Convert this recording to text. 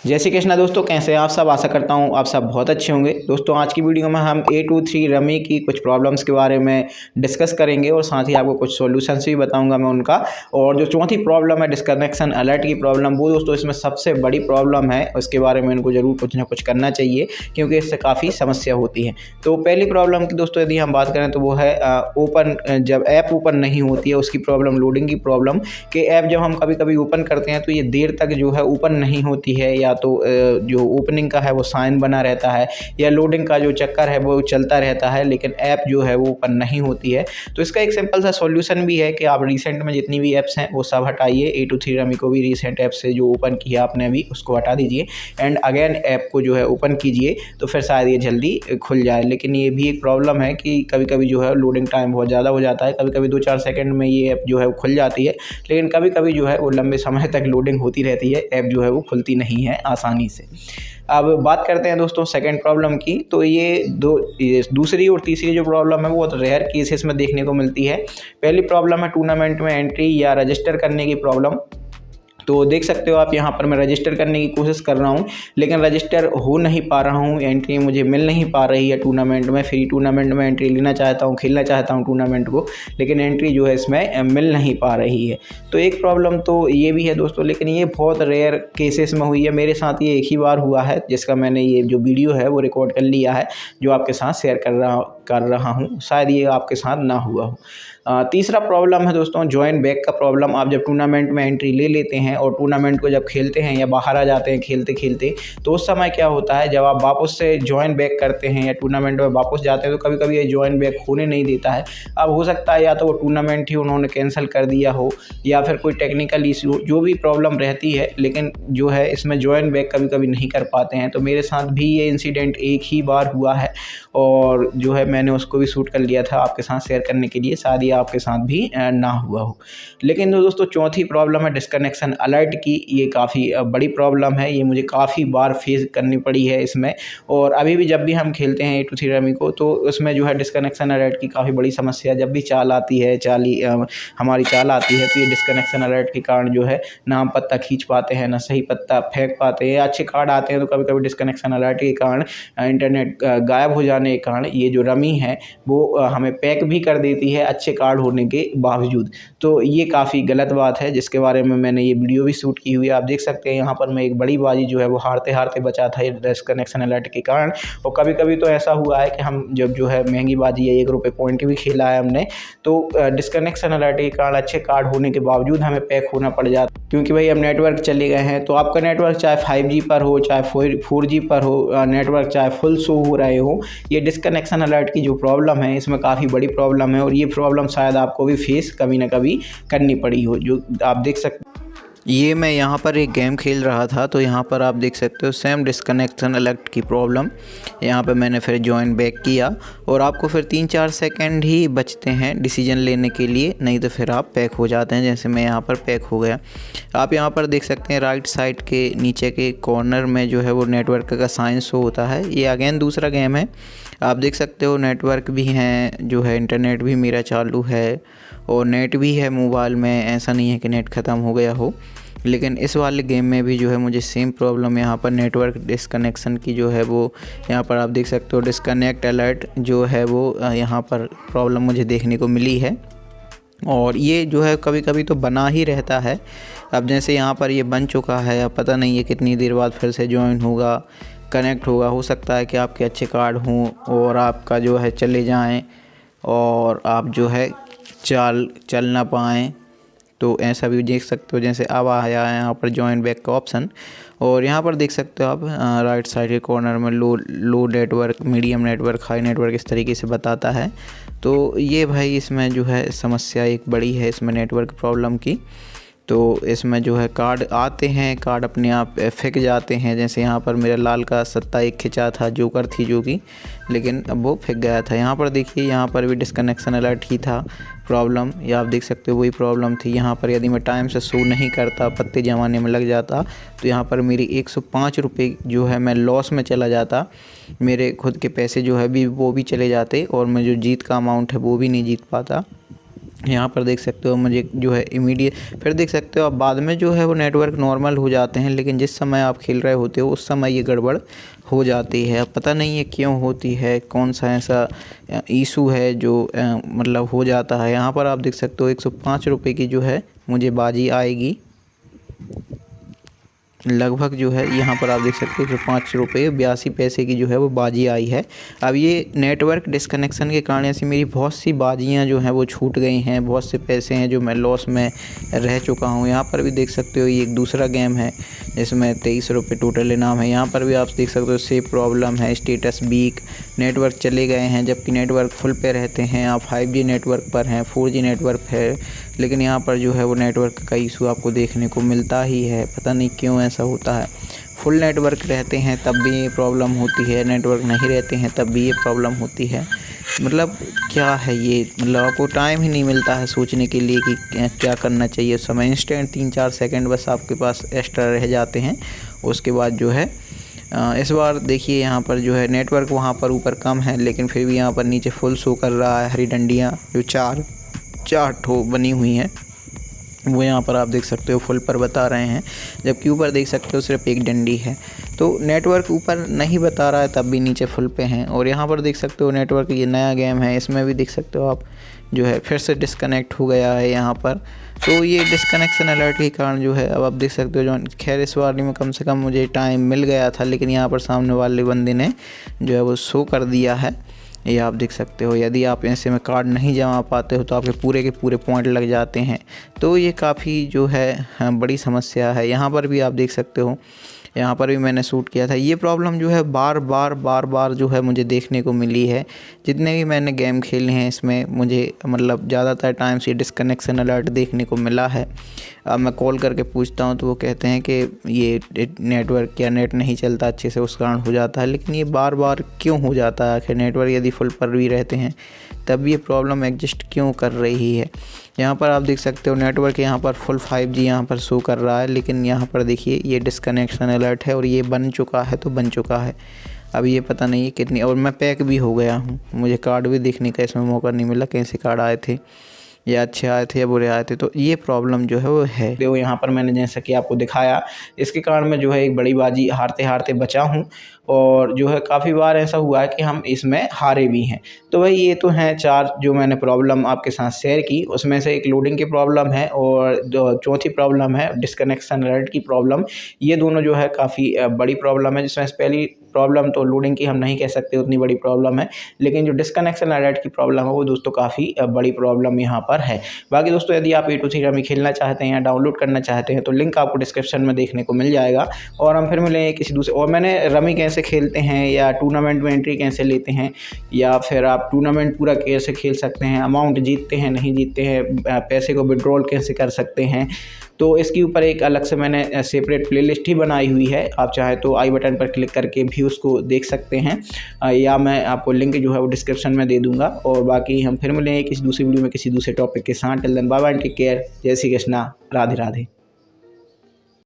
जय श्री कृष्णा दोस्तों, कैसे हैं आप सब। आशा करता हूं आप सब बहुत अच्छे होंगे। दोस्तों आज की वीडियो में हम A23 रमी की कुछ प्रॉब्लम्स के बारे में डिस्कस करेंगे और साथ ही आपको कुछ सॉल्यूशंस भी बताऊंगा मैं उनका। और जो चौथी प्रॉब्लम है डिस्कनेक्शन अलर्ट की प्रॉब्लम, वो दोस्तों इसमें सबसे बड़ी प्रॉब्लम है। उसके बारे में इनको ज़रूर कुछ ना कुछ करना चाहिए क्योंकि इससे काफ़ी समस्या होती है। तो पहली प्रॉब्लम की दोस्तों यदि हम बात करें तो वो है जब ऐप ओपन नहीं होती है उसकी प्रॉब्लम, लोडिंग की प्रॉब्लम। कि ऐप जब हम कभी कभी ओपन करते हैं तो ये देर तक जो है ओपन नहीं होती है, या तो जो ओपनिंग का है वो साइन बना रहता है, या लोडिंग का जो चक्कर है वो चलता रहता है, लेकिन ऐप जो है वो ओपन नहीं होती है। तो इसका एक सिंपल सा सॉल्यूशन भी है कि आप रिसेंट में जितनी भी ऐप्स हैं वो सब हटाइए। A23 रमी को भी रिसेंट ऐप से जो ओपन किया आपने अभी उसको हटा दीजिए एंड अगेन ऐप को जो है ओपन कीजिए, तो फिर शायद ये जल्दी खुल जाए। लेकिन ये भी एक प्रॉब्लम है कि कभी कभी जो है लोडिंग टाइम बहुत ज़्यादा हो जाता है। कभी कभी 2-4 सेकंड में ये ऐप जो है वो खुल जाती है, लेकिन कभी कभी जो है वो लंबे समय तक लोडिंग होती रहती है, ऐप जो है वो खुलती नहीं है आसानी से। अब बात करते हैं दोस्तों सेकंड प्रॉब्लम की। तो ये दूसरी और तीसरी जो प्रॉब्लम है वो बहुत रेयर केसेस में देखने को मिलती है। पहली प्रॉब्लम है टूर्नामेंट में एंट्री या रजिस्टर करने की प्रॉब्लम। तो देख सकते हो आप यहाँ पर मैं रजिस्टर करने की कोशिश कर रहा हूँ, लेकिन रजिस्टर हो नहीं पा रहा हूँ, एंट्री मुझे मिल नहीं पा रही है टूर्नामेंट में। फ्री टूर्नामेंट में एंट्री लेना चाहता हूँ, खेलना चाहता हूँ टूर्नामेंट को, लेकिन एंट्री जो है इसमें मिल नहीं पा रही है। तो एक प्रॉब्लम तो ये भी है दोस्तों, लेकिन ये बहुत रेयर केसेस में हुई है। मेरे साथ ये एक ही बार हुआ है जिसका मैंने ये जो वीडियो है वो रिकॉर्ड कर लिया है, जो आपके साथ शेयर कर रहा हूँ। शायद ये आपके साथ ना हुआ हो। तीसरा प्रॉब्लम है दोस्तों जॉइन बैक का प्रॉब्लम। आप जब टूर्नामेंट में एंट्री ले लेते हैं और टूर्नामेंट को जब खेलते हैं या बाहर आ जाते हैं खेलते खेलते, तो उस समय क्या होता है जब आप वापस से जॉइन बैक करते हैं या टूर्नामेंट में वापस जाते हैं तो कभी कभी ये जॉइन बैक होने नहीं देता है। अब हो सकता है या तो वो टूर्नामेंट ही उन्होंने कैंसिल कर दिया हो, या फिर कोई टेक्निकल इशू, जो भी प्रॉब्लम रहती है, लेकिन जो है इसमें जॉइन बैक कभी कभी नहीं कर पाते हैं। तो मेरे साथ भी ये इंसिडेंट एक ही बार हुआ है और जो है मैंने उसको भी शूट कर लिया था आपके साथ शेयर करने के लिए, शायद ये आपके साथ भी ना हुआ हो। लेकिन दोस्तों चौथी प्रॉब्लम है डिस्कनेक्शन अलर्ट की। ये काफ़ी बड़ी प्रॉब्लम है, ये मुझे काफ़ी बार फेस करनी पड़ी है इसमें। और अभी भी जब भी हम खेलते हैं A23 रमी को तो उसमें जो है डिस्कनेक्शन अलर्ट की काफ़ी बड़ी समस्या। जब भी चाल आती है, हमारी चाल आती है, तो ये डिस्कनेक्शन अलर्ट के कारण जो है ना हम पत्ता खींच पाते हैं, ना सही पत्ता फेंक पाते हैं। अच्छे कार्ड आते हैं तो कभी कभी डिस्कनेक्शन अलर्ट के कारण, इंटरनेट गायब हो जाने के कारण ये जो रमी है वो हमें पैक भी कर देती है अच्छे कार्ड होने के बावजूद। तो ये काफ़ी गलत बात है जिसके बारे में मैंने ये वीडियो भी शूट की हुई है। आप देख सकते हैं यहाँ पर मैं एक बड़ी बाजी जो है वो हारते हारते बचा था ये डिस्कनेक्शन अलर्ट के कारण। और कभी कभी तो ऐसा हुआ है कि हम जब जो है महंगी बाजी या 1 रुपये पॉइंट भी खेला है हमने, तो डिस्कनेक्शन अलर्ट के कारण अच्छे कार्ड होने के बावजूद हमें पैक होना पड़ जाता, क्योंकि भाई अब नेटवर्क चले गए हैं। तो आपका नेटवर्क चाहे 5G पर हो, चाहे 4G पर हो, नेटवर्क चाहे फुल शो हो रहे हो, ये डिस्कनेक्शन अलर्ट की जो प्रॉब्लम है इसमें काफ़ी बड़ी प्रॉब्लम है। और ये प्रॉब्लम शायद आपको भी फेस कभी ना कभी करनी पड़ी हो। जो आप देख सकते, ये मैं यहाँ पर एक गेम खेल रहा था तो यहाँ पर आप देख सकते हो सेम डिस्कनेक्शन अलर्ट की प्रॉब्लम। यहाँ पे मैंने फिर जॉइन बैक किया और आपको फिर 3-4 सेकंड ही बचते हैं डिसीजन लेने के लिए, नहीं तो फिर आप पैक हो जाते हैं। जैसे मैं यहाँ पर पैक हो गया। आप यहाँ पर देख सकते हैं राइट साइड के नीचे के कॉर्नर में जो है वो नेटवर्क का साइन शो होता है। ये अगेन दूसरा गेम है। आप देख सकते हो नेटवर्क भी हैं, जो है इंटरनेट भी मेरा चालू है और नेट भी है मोबाइल में। ऐसा नहीं है कि नेट ख़त्म हो गया हो, लेकिन इस वाले गेम में भी जो है मुझे सेम प्रॉब्लम यहाँ पर नेटवर्क डिस्कनेक्शन की जो है वो, यहाँ पर आप देख सकते हो डिस्कनेक्ट अलर्ट जो है वो यहाँ पर प्रॉब्लम मुझे देखने को मिली है। और ये जो है कभी कभी तो बना ही रहता है। अब जैसे यहाँ पर ये बन चुका है, अब पता नहीं है कितनी देर बाद फिर से ज्वाइन होगा, कनेक्ट होगा। हो सकता है कि आपके अच्छे कार्ड हों और आपका जो है चले जाएं और आप जो है चल ना पाएँ। तो ऐसा भी देख सकते हो। जैसे अब आया है यहाँ पर जॉइन बैक का ऑप्शन, और यहाँ पर देख सकते हो आप राइट साइड के कॉर्नर में low network, medium network, high network इस तरीके से बताता है। तो ये भाई इसमें जो है समस्या एक बड़ी है इसमें नेटवर्क प्रॉब्लम की। तो इसमें जो है कार्ड आते हैं, कार्ड अपने आप फेंक जाते हैं। जैसे यहाँ पर मेरा लाल का सत्ता एक खिंचा था, जोकर थी जो कि, लेकिन अब वो फेंक गया था। यहाँ पर देखिए, यहाँ पर भी डिस्कनेक्शन अलर्ट ही था प्रॉब्लम, या आप देख सकते हो वही प्रॉब्लम थी। यहाँ पर यदि मैं टाइम से शो नहीं करता, पत्ते जमाने में लग जाता, तो यहाँ पर मेरी 105 रुपये जो है मैं लॉस में चला जाता। मेरे खुद के पैसे जो है भी वो भी चले जाते और मैं जो जीत का अमाउंट है वो भी नहीं जीत पाता। यहाँ पर देख सकते हो मुझे जो है इमीडिएट, फिर देख सकते हो आप बाद में जो है वो नेटवर्क नॉर्मल हो जाते हैं, लेकिन जिस समय आप खेल रहे होते हो उस समय ये गड़बड़ हो जाती है। अब पता नहीं है क्यों होती है, कौन सा ऐसा इशू है जो मतलब हो जाता है। यहाँ पर आप देख सकते हो 105 रुपये की जो है मुझे बाजी आएगी लगभग, जो है यहाँ पर आप देख सकते हो 5 रुपये 82 पैसे की जो है वो बाजी आई है। अब ये नेटवर्क डिस्कनेक्शन के कारण ऐसी मेरी बहुत सी बाजियाँ जो हैं वो छूट गई हैं, बहुत से पैसे हैं जो मैं लॉस में रह चुका हूँ। यहाँ पर भी देख सकते हो ये एक दूसरा गेम है जिसमें 23 रुपये टोटल इनाम है। यहाँ पर भी आप देख सकते हो सेव प्रॉब्लम है, स्टेटस वीक, नेटवर्क चले गए हैं, जबकि नेटवर्क फुल पे रहते हैं। आप 5G नेटवर्क पर हैं, 4G नेटवर्क है, लेकिन यहाँ पर जो है वो नेटवर्क का इशू आपको देखने को मिलता ही है। पता नहीं क्यों ऐसा होता है। फुल नेटवर्क रहते हैं तब भी ये प्रॉब्लम होती है, नेटवर्क नहीं रहते हैं तब भी ये प्रॉब्लम होती है। मतलब क्या है ये, मतलब आपको टाइम ही नहीं मिलता है सोचने के लिए कि क्या करना चाहिए। उस समय इंस्टेंट 3-4 सेकंड बस आपके पास एक्स्ट्रा रह जाते हैं। उसके बाद जो है इस बार देखिए यहाँ पर जो है नेटवर्क वहाँ पर ऊपर कम है, लेकिन फिर भी यहाँ पर नीचे फुल शो कर रहा है। हरी डंडियाँ जो चार ठो बनी हुई हैं वो यहाँ पर आप देख सकते हो फुल पर बता रहे हैं, जबकि ऊपर देख सकते हो सिर्फ एक डंडी है। तो नेटवर्क ऊपर नहीं बता रहा है तब भी नीचे फुल पे हैं। और यहाँ पर देख सकते हो नेटवर्क, ये नया गेम है, इसमें भी देख सकते हो आप जो है फिर से डिस्कनेक्ट हो गया है यहाँ पर। तो ये डिस्कनेक्शन अलर्ट के कारण जो है अब आप देख सकते हो जो, खैर इस वाली में कम से कम मुझे टाइम मिल गया था, लेकिन यहाँ पर सामने वाले बंदे ने जो है वो शो कर दिया है। ये आप देख सकते हो, यदि आप ऐसे में कार्ड नहीं जमा पाते हो तो आपके पूरे के पूरे पॉइंट लग जाते हैं। तो ये काफ़ी जो है बड़ी समस्या है। यहाँ पर भी आप देख सकते हो, यहाँ पर भी मैंने शूट किया था। ये प्रॉब्लम जो है बार बार जो है मुझे देखने को मिली है। जितने भी मैंने गेम खेले हैं इसमें मुझे मतलब ज़्यादातर टाइम से डिस्कनेक्शन अलर्ट देखने को मिला है। अब मैं कॉल करके पूछता हूँ तो वो कहते हैं कि ये नेटवर्क या नेट नहीं चलता अच्छे से, उस कारण हो जाता है। लेकिन ये बार बार क्यों हो जाता है आखिर? नेटवर्क यदि फुल पर भी रहते हैं तब ये प्रॉब्लम एग्जिस्ट क्यों कर रही है? यहाँ पर आप देख सकते हो नेटवर्क यहाँ पर फुल 5G यहाँ पर शो कर रहा है, लेकिन यहाँ पर देखिए ये डिस्कनेक्शन अलर्ट है और ये बन चुका है तो बन चुका है। अब ये पता नहीं है कितनी, और मैं पैक भी हो गया हूँ, मुझे कार्ड भी देखने का इसमें मौका नहीं मिला कैसे कार्ड आए थे, या अच्छे आए थे या बुरे आए थे। तो ये प्रॉब्लम जो है वो है। देखो यहाँ पर मैंने जैसा कि आपको दिखाया, इसके कारण मैं जो है एक बड़ी बाजी हारते हारते बचा हूँ, और जो है काफ़ी बार ऐसा हुआ है कि हम इसमें हारे भी हैं। तो भाई ये तो हैं 4 जो मैंने प्रॉब्लम आपके साथ शेयर की, उसमें से एक लोडिंग की प्रॉब्लम है और जो चौथी प्रॉब्लम है डिस्कनेक्शन अलर्ट की प्रॉब्लम। ये दोनों जो है काफ़ी बड़ी प्रॉब्लम है, जिसमें पहली प्रॉब्लम तो लोडिंग की हम नहीं कह सकते, उतनी बड़ी प्रॉब्लम है, लेकिन जो डिस्कनेक्शन अलर्ट की प्रॉब्लम है वो दोस्तों काफ़ी बड़ी प्रॉब्लम यहाँ पर है। बाकी दोस्तों यदि आप 823 रमी खेलना चाहते हैं या डाउनलोड करना चाहते हैं तो लिंक आपको डिस्क्रिप्शन में देखने को मिल जाएगा। और हम फिर मिलेंगे किसी दूसरे, और मैंने रमी कैसे खेलते हैं या टूर्नामेंट में एंट्री कैसे लेते हैं, या फिर आप टूर्नामेंट पूरा कैसे खेल सकते हैं, अमाउंट जीतते हैं नहीं जीतते हैं, पैसे को विड्रॉल कैसे कर सकते हैं, तो इसके ऊपर एक अलग से मैंने सेपरेट प्लेलिस्ट ही बनाई हुई है। आप चाहे तो आई बटन पर क्लिक करके भी उसको देख सकते हैं, या मैं आपको लिंक जो है वो डिस्क्रिप्शन में दे दूंगा। और बाकी हम फिर मिलेंगे किसी दूसरी वीडियो में किसी दूसरे टॉपिक के साथ। Till then bye bye, take care, जय श्री कृष्णा, राधे राधे।